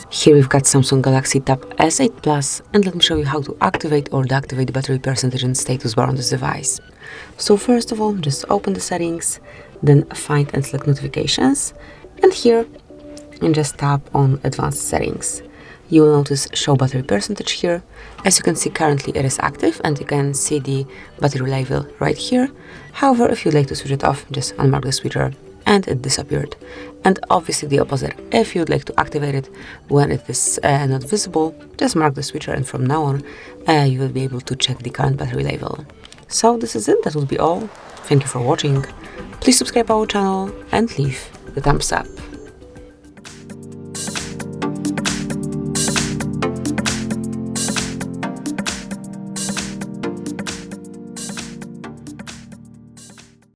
Here we've got Samsung Galaxy Tab S8 Plus, and let me show you how to activate or deactivate the battery percentage and status bar on this device. So first of all, just open the settings, then find and select notifications, and here, and just tap on advanced settings. You will notice show battery percentage here. As you can see, currently it is active and you can see the battery level right here. However, if you'd like to switch it off, just unmark the switcher and it disappeared. And obviously the opposite, if you'd like to activate it when it is not visible, just mark the switcher and from now on you will be able to check the current battery level. So this is it, that would be all. Thank you for watching. Please subscribe our channel and leave the thumbs up.